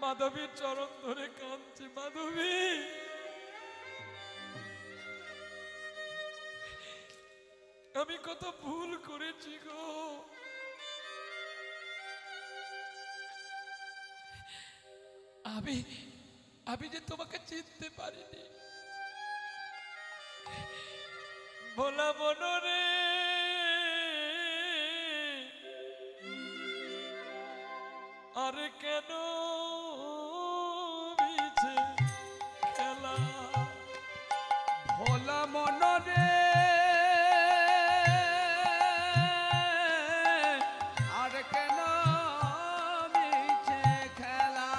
মাধবীর চরণ ধরে কাঁদছে। মাধবী, আমি কত ভুল করেছি গো। আমি যে তোমাকে চিনতে পারিনি। ভোলা মনরে আর কেন মিছে খেলা। ভোলা মনরে আর কেন মিছে খেলা।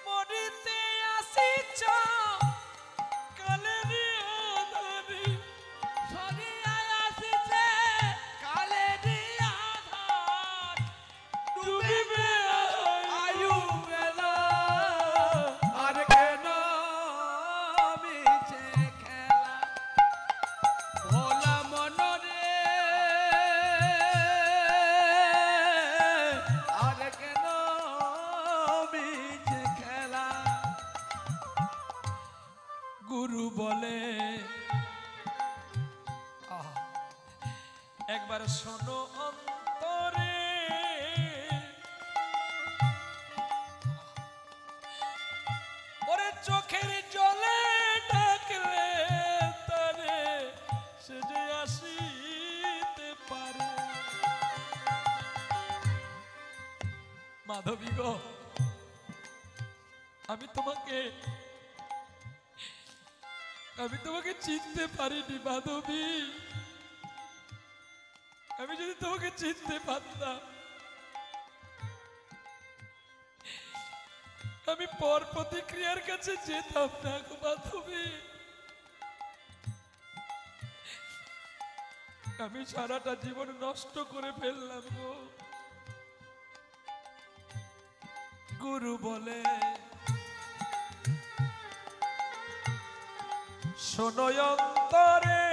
মরিতে আসিছ একবার শোনো অন্তরে, ওরে চোখের জলে ডাকলে তারে সে যে আসিতে পারে। মাধবী গো, আমি তোমাকে চিনতে পারিনি মাধবী। আমি যদি তোমাকে চিনতে পারতাম, আমি পর প্রতিক্রিয়ার কাছে যেতাম না গো মাধবী। আমি সারাটা জীবন নষ্ট করে ফেললাম গো। গুরু বলে শোনো অন্তরে,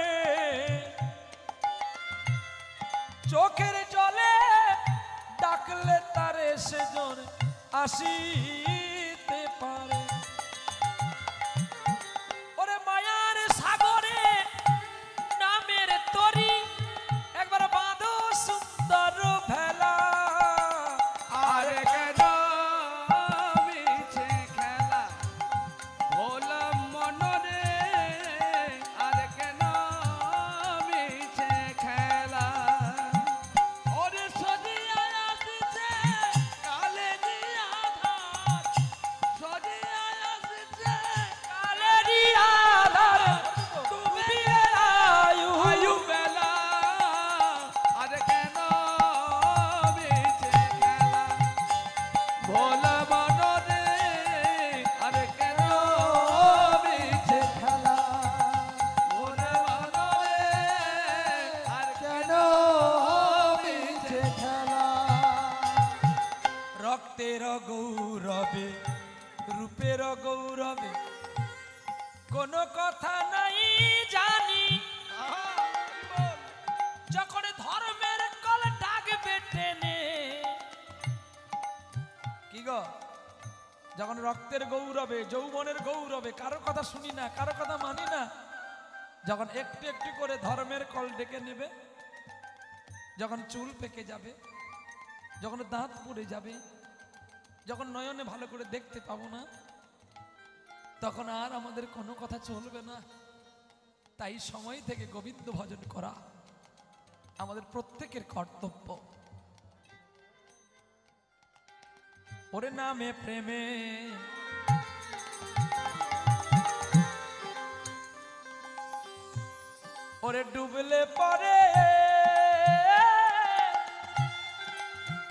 চোখের জলে ডাকলে তারে সেজন আসিতে পারে। ওরে মায়ার সাগরে নামের তরি, একবার বাঁধো সুন্দর ভেলা। আর কেন মিছে খেলা ভোলা মনরে, আর কেন মিছে খেলা। ওরে সজিয়া আসিছে কালেরি আধার, সজিয়া আসিছে কালেরি আধার, তুমি আয়ু বেলা। আর কেন মিছে খেলা ভোলা মনরে, আর কেন মিছে খেলা ভোলা মনরে, আর কেন মিছে খেলা। রক্তের গৌরবে রূপের গৌরবে কোনো কথা নাই জানি। যখন ধর্মের কল ডাকবে টেনে, কি গো, যখন রক্তের গৌরবে যৌবনের গৌরবে কারো কথা শুনি না, কারো কথা মানি না, যখন একটু একটু করে ধর্মের কল ডেকে নেবে, যখন চুল পেকে যাবে, যখন দাঁত পড়ে যাবে, যখন নয়নে ভালো করে দেখতে পাবো না, তখন আর আমাদের কোনো কথা চলবে না। তাই সময় থেকে গোবিন্দ ভজন করা আমাদের প্রত্যেকের কর্তব্য। ওরে নামে প্রেমে ওরে ডুবলে পরে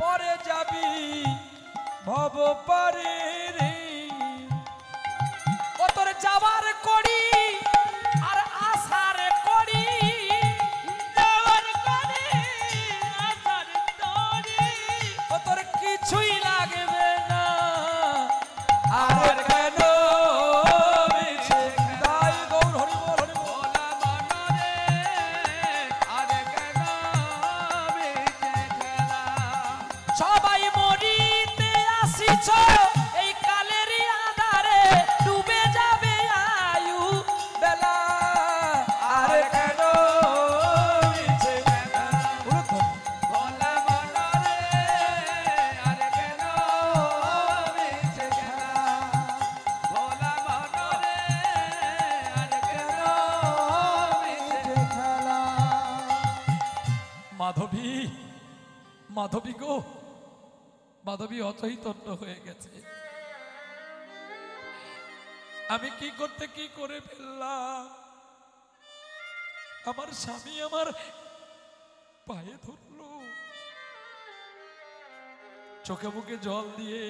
পরে যাবি ভব পারে রে। ও তোর যাবার করি আর আশার করি, যাবার করি আশার তরি, ও তোর কিছুই লাগবে না আর কেন মিছে গাই। গৌর হরি বল, হরি বল। ভোলা মনরে, আর কেন মিছে খেলা। সবাই মরিতে আসিছ এই কালের আধারে, ডুবে যাবে আয়ু বেলা আর কেন মিছে খেলা। ভোলা মনরে, আর কেন মিছে খেলা। ভোলা মনরে, আর কেন মিছে খেলা। মাধবী, মাধবী গো, মাধবী অচৈতন্য হয়ে গেছে। আমি কি করতে কি করে ফেললাম। আমার স্বামী আমার পায়ে ধরলো, চোখে মুখে জল দিয়ে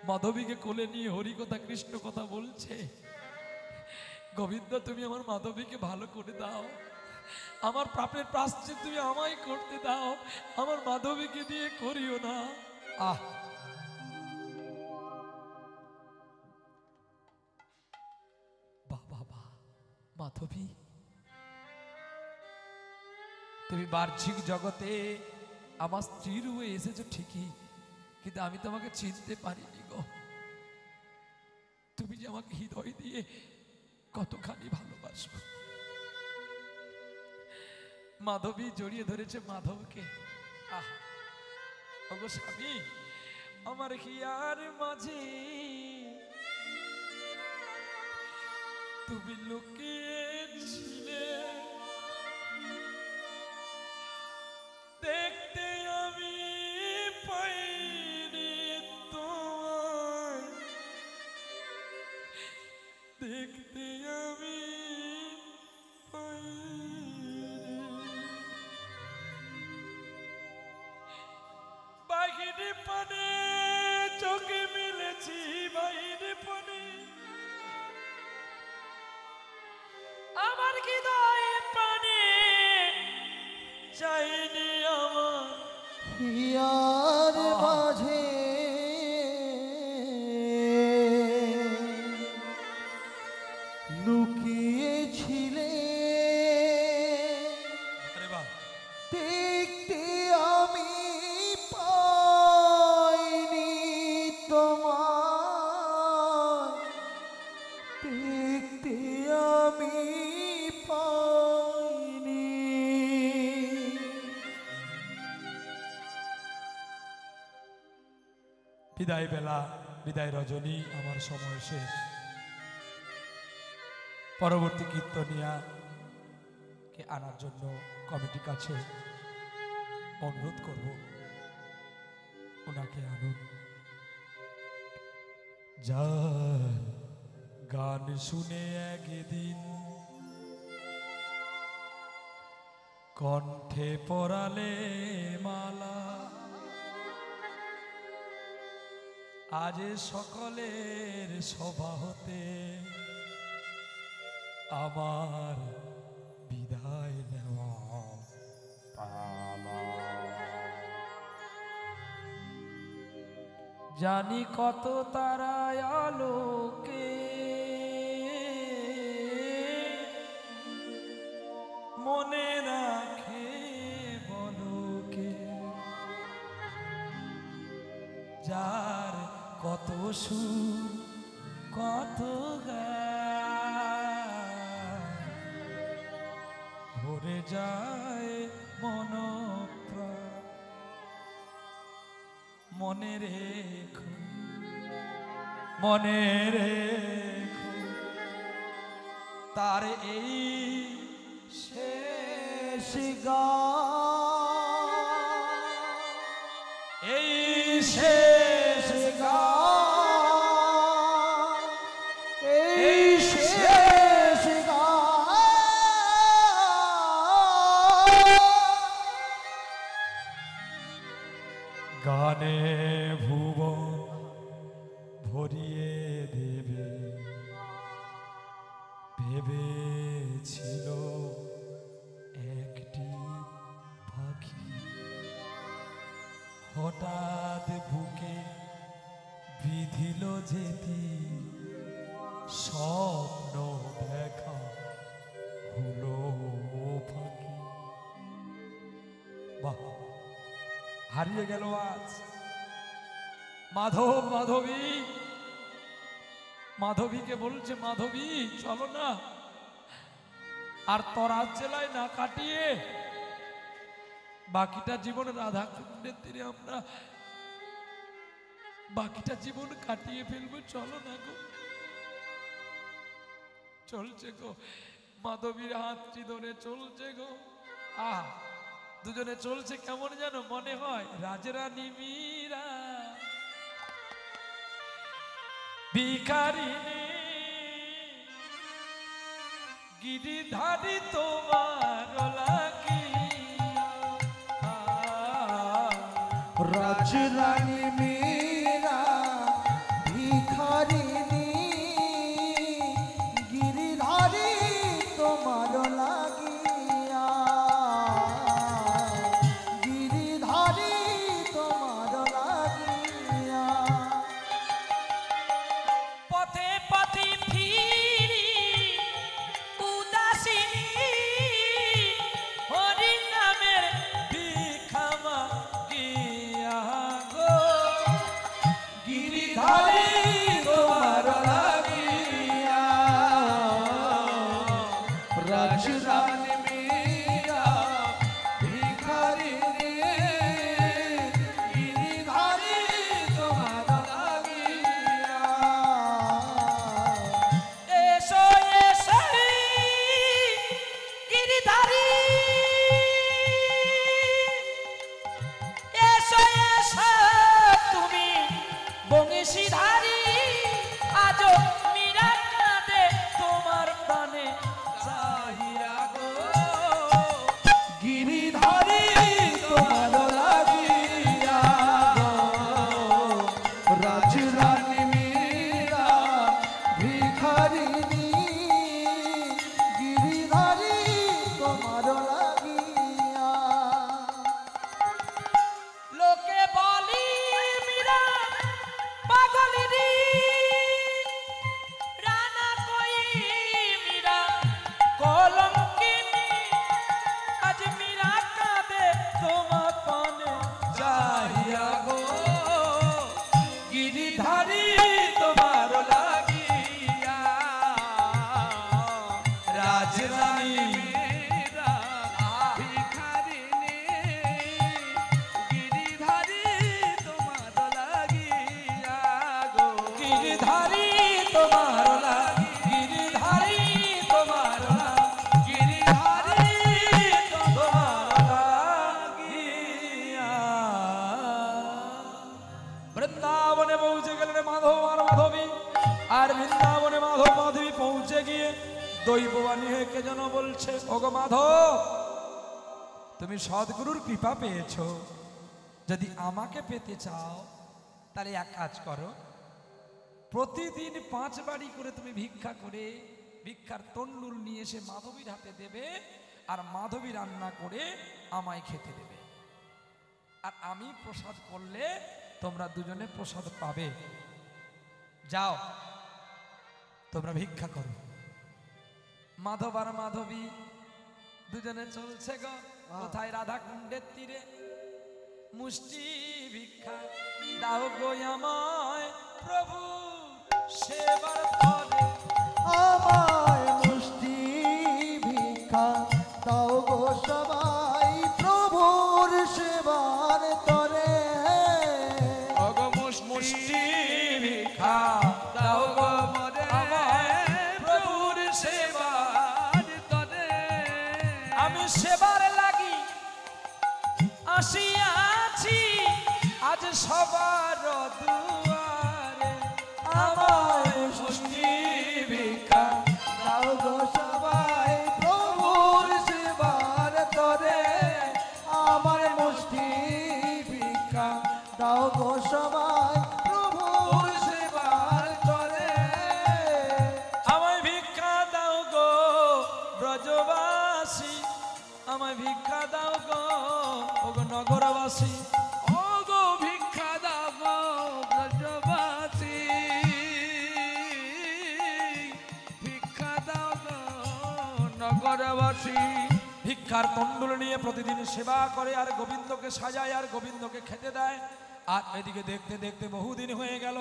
মাধবীকে কোলে নিয়ে হরি কথা কৃষ্ণ কথা বলছে। গোবিন্দ, তুমি আমার মাধবীকে ভালো করে দাও, আমার পাপের প্রায়শ্চিত্ত তুমি আমায় করতে দাও, আমার মাধবীকে দিয়ে করিও না। আহ, বাবা মাধবী, তুমি বাহ্যিক জগতে আমার স্ত্রী রূপে এসেছো ঠিকই, কিন্তু আমি তোমাকে চিনতে পারিনি গো। তুমি যে আমাকে হৃদয় দিয়ে কতখানি ভালোবাসো। মাধবী জড়িয়ে ধরেছে মাধবকে। আহ ওগো স্বামী, আমার হিয়ার মাঝে তুমি লুকিয়েছিলে, দেখতে আমি পাইনি তোমায়, দেখতে আমি বাহিরে পানে চোখে মিলেছি, বাহিরে পানে আমার হৃদয়ে পানে চাইনি আমার হিয়ার মাঝে লুকিয়েছিলে, আরে বাহ, দেখতে আমি পাইনি তোমায়, দেখতে আমি পাইনি। বিদায় বেলা, বিদায় রজনী, আমার সময় শেষ। পরবর্তী কীর্তনিয়া কে আনার জন্য কমিটির কাছে অনুরোধ করব, ওনাকে আনুন। যার গান শুনে একদিন কণ্ঠে পরালে মালা, আজ সকলের সভা হতে আমার বিদায় নেওয়া পালা। জানি কত তারায় আলোকে মনে রাখে বলকে, যার কত সুর কত গান ভরে যায় মন প্রাণ, মনে রেখো, মনে রেখো তার এই শেষ গান, এই শেষ গান, এই শেষ গান, গানে ভুবন ভরিয়ে দেবে ভেবেছিল একটি পাখি, হঠাৎ বুকে বিধিল যেতি স্বপ্ন দেখা হলো পাখি। বাহ, হারিয়ে গেল আজ মাধব, মাধবী। মাধবীকে বলছে, মাধবী চলো না, আর তরাজ জেলায় না কাটিয়ে বাকিটা জীবন রাধা কুণ্ডের তীরে আমরা বাকিটা জীবন কাটিয়ে ফেলবো, চলো না গো। চলছে গো, মাধবীর হাতটি ধরে চলছে গো। আহ, দুজনে চলছে কেমন যেন মনে হয় রাজরানী মীরা ভিখারিণী গিরিধারী তোমার লাগিয়া, রাজরানী মীরা ভিখারিণী গিরিধারী তোমার লাগিয়া, গিরিধারী তোমার লাগিয়া। পথে পথে ফিরি উদাসিনী, হরি নামের ভিক্ষা মাগিয়া গো। বংশীধারী আজো মীরা কাঁদে তোমার প্রাণে চাহিয়া গো গিরিধারী তোমার লাগিয়া রাজরানী মীরা ভিখারিণী গিরিধারী তোমার লাগিয়া লোকে বলি মীরা পাগলিনী রানা কই মীরা কলঙ্কিনী আজ মীরা কাঁদে তোমার পানে চাহিয়া গো গিরিধারী তোমার লাগিয়া রাজরানী মীরা ভিখারিণী গিরিধারী তোমার লাগিয়া গো গিরিধারী তোমার গিরিধারী তোমার গিরিধারী তোমার লাগিয়া বৃন্দাবনে পৌঁছে গেলেন মাধব আর মাধবী আর বৃন্দাবনে মাধব মাধবী পৌঁছে গিয়ে দৈববাণী হয়ে কে যেন বলছে ওগো মাধব তুমি সদ্গুরুর কৃপা পেয়েছো যদি আমাকে পেতে চাও তাহলে এক কাজ করো প্রতিদিন 5 বাড়ি করে তুমি ভিক্ষা করে ভিক্ষার তন্ডুল নিয়ে এসে মাধবীর হাতে দেবে আর মাধবী রান্না করে আমায় খেতে দেবে আর আমি প্রসাদ করলে তোমরা দুজনে প্রসাদ পাবে যাও তোমরা ভিক্ষা করো মাধব আর মাধবী দুজনে চলছে গো কোথায় রাধা কুণ্ডের তীরে মুষ্টি ভিক্ষা দাও গো আমায় প্রভু সেবার ফলে আমায় মুষ্টি ভিক্ষা দাও গো সবাই প্রভুর সেবার তরে ওগো মুষ্টি ভিক্ষা দাও গো আমায় প্রভুর সেবার তরে আমি সেবার লাগি আসিয়াছি আজ সবার দুয়ারে আমায় মুষ্টি ভিক্ষা দাও গো সবাই প্রভুর সেবার তরে আমার মুষ্টি ভিক্ষা দাও গো সবাই প্রভুর সেবার তরে আমায় ভিক্ষা দাও গো ব্রজবাসী আমায় ভিক্ষা দাও গো ওগো নগরবাসী ওগো ভিক্ষা দাও গো ব্রজবাসী ভিক্ষা দাও গো নগরবাসী ভিক্ষার তন্ডুল নিয়ে প্রতিদিন সেবা করে আর গোবিন্দকে সাজায় আর গোবিন্দকে খেতে দেয় আর এদিকে দেখতে দেখতে বহুদিন হয়ে গেল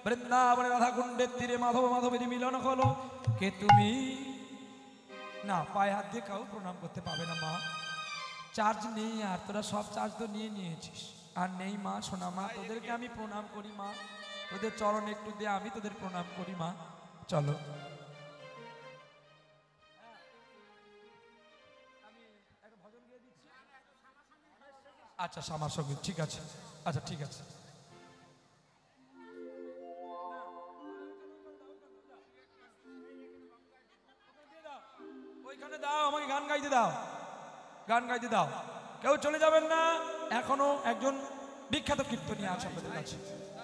বৃন্দাবনে রাধাকুণ্ডের তীরে মাধব মাধবের মিলন হলো কে তুমি না পায়ে হাত দিয়ে কাউ প্রণাম করতে পাবে না মা চার্জ নেই আর তোরা সব চার্জ তো নিয়ে নিয়েছিস আর নেই মা সোনা মা তোদেরকে আমি প্রণাম করি মা তোদের চরণ একটু দিয়ে আমি তোদের প্রণাম করি মা চলো আচ্ছা শ্যামার সঙ্গীত ঠিক আছে আচ্ছা ঠিক আছে ওইখানে দাও আমাকে গান গাইতে দাও গান গাইতে দাও কেউ চলে যাবেন না এখনো একজন বিখ্যাত কীর্তনী আছে আপনাদের কাছে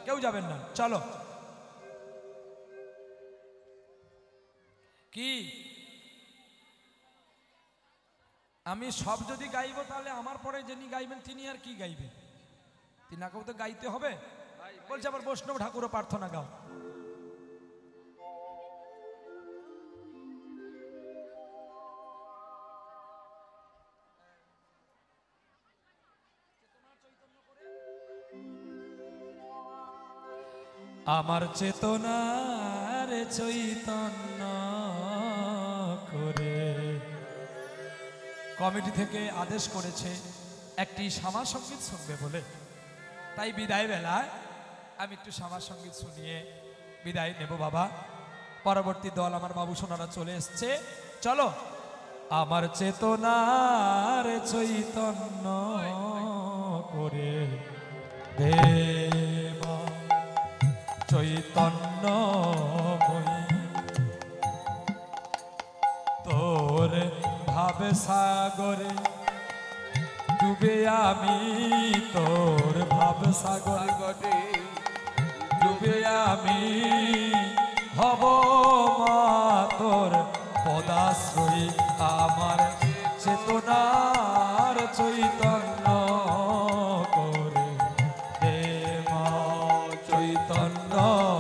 কেউ যাবেন না চলো কি আমি সব যদি গাইবো তাহলে আমার পরে যিনি গাইবেন তিনি আর কি গাইবেন তিনাকেও তো গাইতে হবে বলছে আবার বৈষ্ণব ঠাকুরও প্রার্থনা গাও আমার চেতনার চৈতন্য করে কমিটি থেকে আদেশ করেছে একটি শ্যামা সঙ্গীত শুনবে বলে তাই বিদায় বেলায় আমি একটু শ্যামা সঙ্গীত শুনিয়ে বিদায় নেব বাবা পরবর্তী দল আমার বাবু সোনারা চলে এসছে চলো আমার চেতনার চৈতন্য করে দেবা চৈতন্যময়ী তোর ভাবে সাগরে ডুবে আমি, তোর ভাব সাগরে সাগরে ডুবে আমি হব মা তোর পদাশ্রয়ী, আমার চেতনার চৈতন্য করে হে মা চৈতন্যময়ী।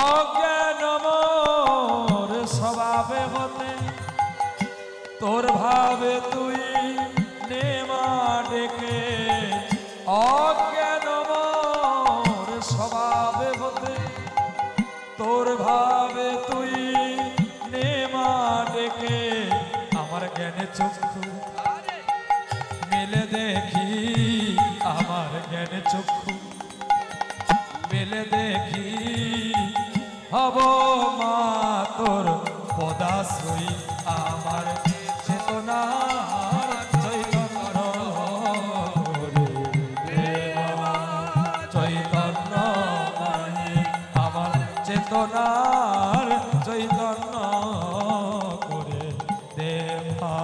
অজ্ঞান মোর স্বভাবে হতে তোর ভাবে তুই নেমা ডেকে, অজ্ঞান মোর স্বভাবে হতে তোর ভাবে তুই নেমা ডেকে, আমার জ্ঞানে চক্ষু মেলে দেখি, আমার জ্ঞানে চক্ষু মেলে দেখি হব মা তোর পদাশ্রয়ী, আমার চেতনার চৈতন্য রে মা চৈতন্যময়ী, আমার চেতনার চৈতন্য করে দেবা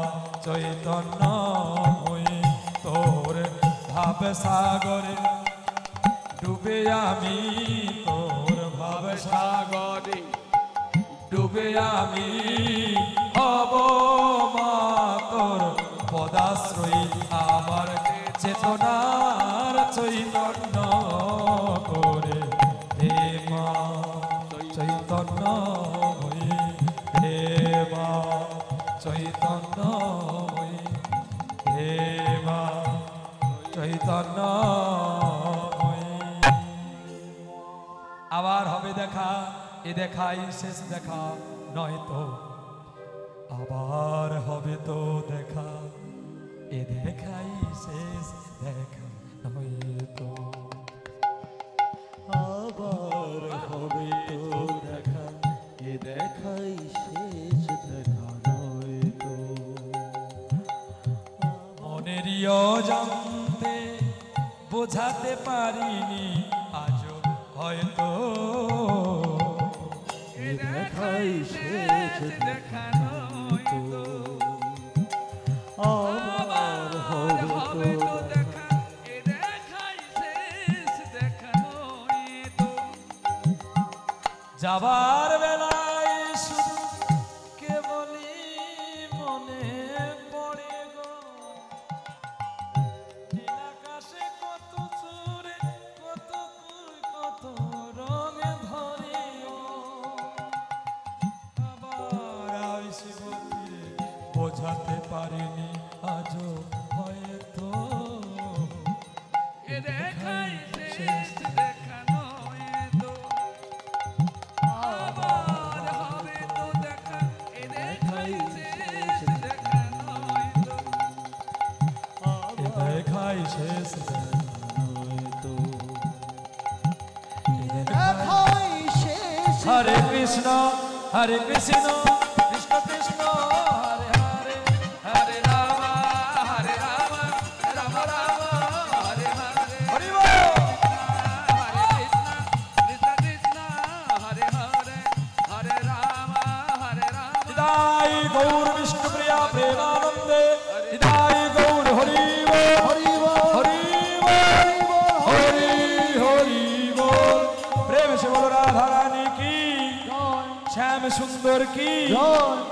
চৈতন্যময়ী তোর ভাব সাগরে ডুবে আমি, তোর ভাব সাগরে ডুবে আমি হব মা তোর পদাশ্রয়ী, আমার চেতনার চৈতন্য করে হে মা চৈতন্যময়ী, হে মা চৈতন্যময়ী, হে মা চৈতন্যময়ী। আবার হবে দেখা, এ দেখাই শেষ দেখা নয় তো, আবার হবে তো দেখা, এ দেখাই শেষ দেখা নয় তো, আবার হবে তো দেখা, এ দেখাই শেষ দেখা নয় তো। মনেরই অজান্তে বোঝাতে পারিনি আজও হয়তো, এ দেখাই শেষ দেখা নয় তো। আবার হবে তো দেখা, যাবার বেলায় শুধু কেবলই মনে পড়ে গো, নীল আকাশে কত চূড়ে কত ফুল কত রঙে ধরে ও, আবার আইসব ফিরে বোঝাতে পারিনি আজও হয়তো, এ দেখাই শেষ দেখা নয় তো, আবার হবে তো দেখা, এ দেখাই শেষ দেখা নয় তো, এ দেখাই শেষ দেখা নয় তো, এ দেখাই দেখাই শেষ। হরে কৃষ্ণ কৃষ্ণ কৃষ্ণ হরে হরে, হরে রাম রাম রাম হরে হরে, হরি বল। হৃদয় গৌর বিষ্ণু প্রিয়া প্রেমানন্দে, হৃদয় গৌর হরি বল, হরি বল, হরি বল, হরি হরি বল। প্রেম সে বলো রাধা রানী কি, শ্যাম সুন্দর কি। জয়।